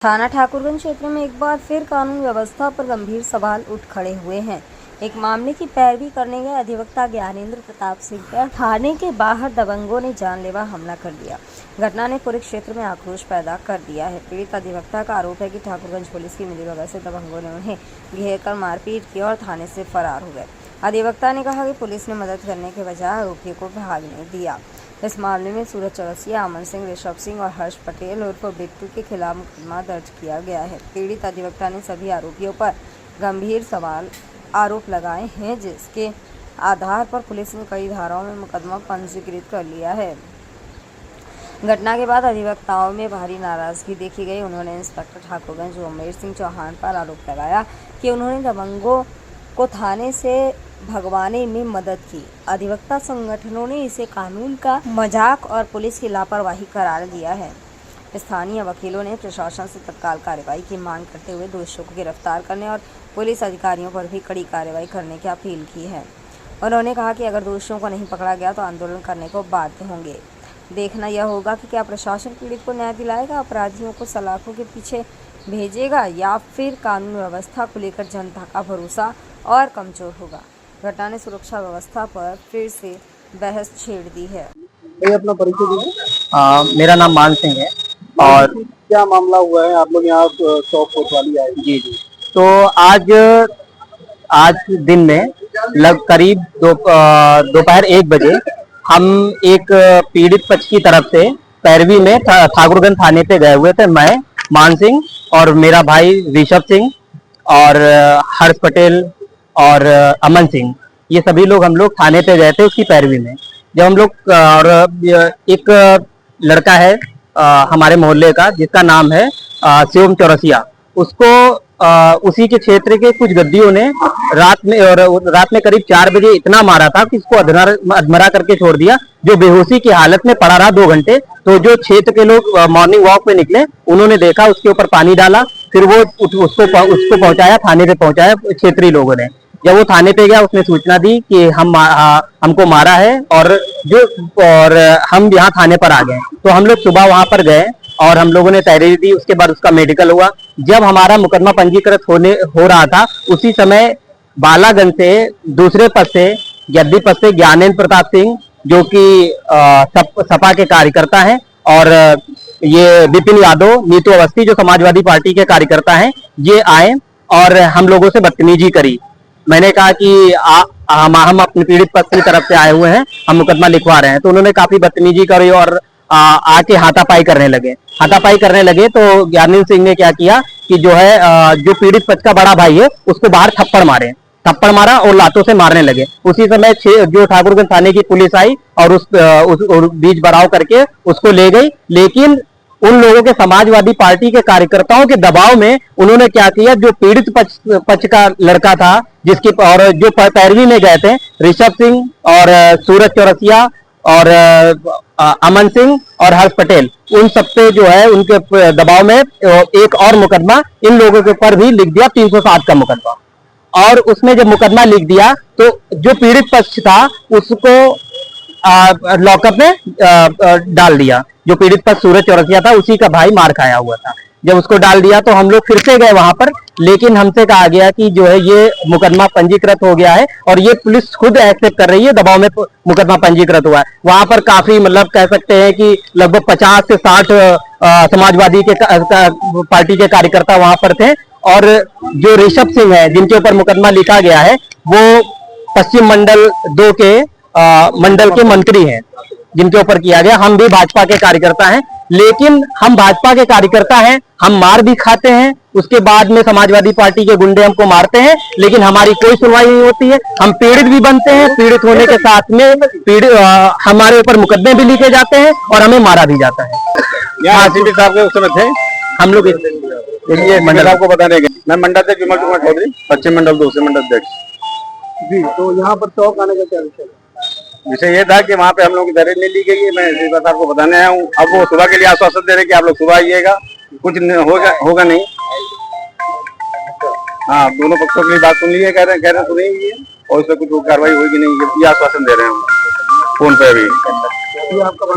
थाना ठाकुरगंज क्षेत्र में एक बार फिर कानून व्यवस्था पर गंभीर सवाल उठ खड़े हुए हैं। एक मामले की पैरवी करने गए अधिवक्ता ज्ञानेंद्र प्रताप सिंह पर थाने के बाहर दबंगों ने जानलेवा हमला कर दिया। घटना ने पूरे क्षेत्र में आक्रोश पैदा कर दिया है। पीड़ित अधिवक्ता का आरोप है कि ठाकुरगंज पुलिस की मिलीभगत से दबंगों ने उन्हें घेरकर मारपीट की और थाने से फरार हो गए। अधिवक्ता ने कहा कि पुलिस ने मदद करने के बजाय आरोपियों को भागने दिया। इस मामले में सूरज चौरसिया, अमन सिंह, ऋषभ सिंह और हर्ष पटेल उर्फ बिट्टू के खिलाफ मुकदमा दर्ज किया गया है। पीड़ित अधिवक्ता ने सभी आरोपियों पर गंभीर आरोप लगाए हैं, जिसके आधार पर पुलिस ने कई धाराओं में मुकदमा पंजीकृत कर लिया है। घटना के बाद अधिवक्ताओं में भारी नाराजगी देखी गई। उन्होंने इंस्पेक्टर ठाकुरगंज उमेर सिंह चौहान पर आरोप लगाया कि उन्होंने दबंगों को थाने से भगवाने में मदद की। अधिवक्ता संगठनों ने इसे कानून का मजाक और पुलिस की लापरवाही करार दिया है। स्थानीय वकीलों ने प्रशासन से तत्काल कार्रवाई की मांग करते हुए दोषियों को गिरफ्तार करने और पुलिस अधिकारियों पर भी कड़ी कार्रवाई करने की अपील की है। उन्होंने कहा कि अगर दोषियों को नहीं पकड़ा गया तो आंदोलन करने को बाध्य होंगे। देखना यह होगा कि क्या प्रशासन पीड़ित को न्याय दिलाएगा, अपराधियों को सलाखों के पीछे भेजेगा या फिर कानून व्यवस्था को लेकर जनता का भरोसा और कमजोर होगा। घटना ने सुरक्षा व्यवस्था पर फिर से बहस छेड़ दी है। अपना परिचय दीजिए। मेरा नाम मान सिंह है। और क्या मामला हुआ है? आप लोग यहाँ चौक कोतवाली आए? जी, तो आज दिन में करीब दोपहर 1 बजे हम एक पीड़ित पक्ष की तरफ से पैरवी में ठाकुरगंज थाने पे गए हुए थे। मैं, मान सिंह और मेरा भाई ऋषभ सिंह और हर्ष पटेल और अमन सिंह, ये सभी लोग हम लोग थाने पे गए थे उसकी पैरवी में। जब हम लोग और एक लड़का है हमारे मोहल्ले का जिसका नाम है सूरज चौरसिया, उसको उसी के क्षेत्र के कुछ गद्दियों ने रात में करीब 4 बजे इतना मारा था कि उसको अधमरा करके छोड़ दिया, जो बेहोशी की हालत में पड़ा रहा 2 घंटे। तो जो क्षेत्र के लोग मॉर्निंग वॉक पे निकले, उन्होंने देखा, उसके ऊपर पानी डाला, फिर वो उसको पहुंचाया, थाने पे पहुंचाया क्षेत्रीय लोगों ने। जब वो थाने पे गया, उसने सूचना दी कि हमको मारा है और हम यहाँ थाने पर आ गए। तो हम लोग सुबह वहां पर गए और हम लोगों ने तहरीर दी। उसके बाद उसका मेडिकल हुआ। जब हमारा मुकदमा पंजीकृत हो रहा था, उसी समय बालागंज से दूसरे पद से जद्दी पद से ज्ञानेंद्र प्रताप सिंह, जो कि सपा के कार्यकर्ता हैं, और ये विपिन यादव, नीतू अवस्थी जो समाजवादी पार्टी के कार्यकर्ता हैं, ये आए और हम लोगों से बदतमीजी करी। मैंने कहा कि हम अपने पीड़ित पक्ष की तरफ से आए हुए हैं, हम मुकदमा लिखवा रहे हैं। तो उन्होंने काफी बदतमीजी करी और आके हाथापाई करने लगे। तो ज्ञानेंद्र सिंह ने क्या किया कि जो पीड़ित पक्ष का बड़ा भाई है, उसको बाहर थप्पड़ मारा और लातों से मारने लगे। उसी समय जो ठाकुरगंज थाने की पुलिस आई और उस बीच बराव करके उसको ले गई। लेकिन उन लोगों के समाजवादी पार्टी के कार्यकर्ताओं के दबाव में उन्होंने क्या किया, जो पीड़ित पक्ष का लड़का था और जो पैरवी में गए थे, ऋषभ सिंह और सूरज चौरसिया और अमन सिंह और हर्ष पटेल, उन सबसे जो है उनके दबाव में एक और मुकदमा इन लोगों के ऊपर भी लिख दिया, 307 का मुकदमा। और उसमें जब मुकदमा लिख दिया तो जो पीड़ित पक्ष था उसको लॉकअप में डाल दिया। जो पीड़ित पक्ष सूरज चौरसिया था, उसी का भाई मार खाया हुआ था। जब उसको डाल दिया तो हम लोग फिर से गए वहां पर, लेकिन हमसे कहा गया कि जो है ये मुकदमा पंजीकृत हो गया है और ये पुलिस खुद एक्सेप्ट कर रही है, दबाव में मुकदमा पंजीकृत हुआ है। वहां पर काफी कह सकते हैं कि लगभग 50 से 60 समाजवादी के पार्टी के कार्यकर्ता वहां पर थे। और जो ऋषभ सिंह है, जिनके ऊपर मुकदमा लिखा गया है, वो पश्चिम मंडल 2 के मंडल के मंत्री हैं, जिनके ऊपर किया गया। हम भी भाजपा के कार्यकर्ता हैं, लेकिन हम भाजपा के कार्यकर्ता हैं, हम मार भी खाते हैं, उसके बाद में समाजवादी पार्टी के गुंडे हमको मारते हैं, लेकिन हमारी कोई सुनवाई नहीं होती है। हम पीड़ित भी बनते हैं, पीड़ित होने के साथ में हमारे ऊपर मुकदमे भी लिखे जाते हैं और हमें मारा भी जाता है। यहाँ एसपी साहब के उस समय थे हम लोग ये मंडल आपको बताने गए। मैं मंडल अध्यक्ष विमल कुमार चौधरी, पश्चिम मंडल 2 से मंडल अध्यक्ष जी। तो यहाँ पर चौक आने का क्या विषय ये था कि वहाँ पे हम लोग की तहरीर नहीं ली गई है। मैं एसपी साहब को बताने आया हूँ। अब वो सुबह के लिए आश्वासन दे रहे कि आप लोग सुबह आइएगा, कुछ होगा नहीं। हाँ, दोनों पक्षों की बात सुन ली है, कह रहे सुनेंगे और उसमें कुछ कार्रवाई होगी नहीं, ये आश्वासन दे रहे हैं फोन पे। अभी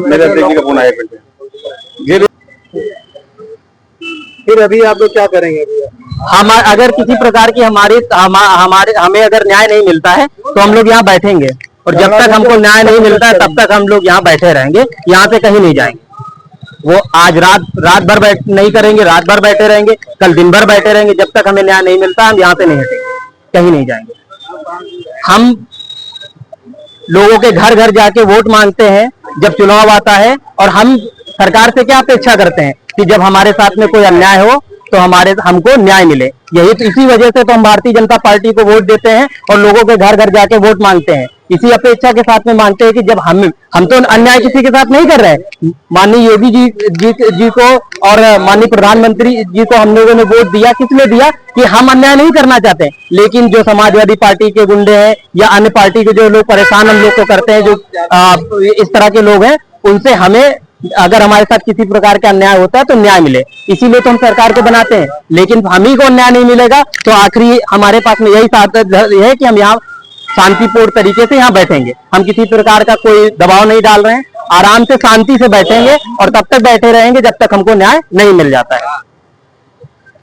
मेरे अध्यक्ष जी का फोन आया। फिर अभी आप लोग क्या करेंगे भैया? हम अगर किसी प्रकार की हमारे हमें अगर न्याय नहीं मिलता है तो हम लोग यहाँ बैठेंगे, और जब तक हमको न्याय नहीं मिलता है तब तक हम लोग यहाँ बैठे रहेंगे, यहाँ से कहीं नहीं जाएंगे। वो आज रात भर नहीं करेंगे, रात भर बैठे रहेंगे, कल दिन भर बैठे रहेंगे, जब तक हमें न्याय नहीं मिलता हम यहाँ से नहीं हटेंगे, कहीं नहीं जाएंगे। हम लोगों के घर घर जाके वोट मांगते हैं जब चुनाव आता है, और हम सरकार से क्या अपेक्षा करते हैं कि जब हमारे साथ में कोई अन्याय हो तो हमको न्याय मिले। यही तो इसी वजह से तो हम भारतीय जनता पार्टी को वोट देते हैं और लोगों के घर घर जाके वोट मांगते हैं, इसी अपेक्षा के साथ में मांगते हैं कि जब हम तो अन्याय किसी के साथ नहीं कर रहे। माननीय योगी जी को और माननीय प्रधानमंत्री जी को हम लोगों ने वोट दिया, किस लिए दिया? कि हम अन्याय नहीं करना चाहते, लेकिन जो समाजवादी पार्टी के गुंडे हैं या अन्य पार्टी के जो लोग परेशान हम लोग को करते हैं, जो इस तरह के लोग हैं, उनसे हमें अगर हमारे साथ किसी प्रकार का अन्याय होता है तो न्याय मिले, इसीलिए तो हम सरकार को बनाते हैं। लेकिन हम ही को न्याय नहीं मिलेगा तो आखिरी हमारे पास में यही साधन है कि हम यहाँ शांतिपूर्ण तरीके से यहाँ बैठेंगे। हम किसी प्रकार का कोई दबाव नहीं डाल रहे हैं, आराम से शांति से बैठेंगे और तब तक बैठे रहेंगे जब तक हमको न्याय नहीं मिल जाता है।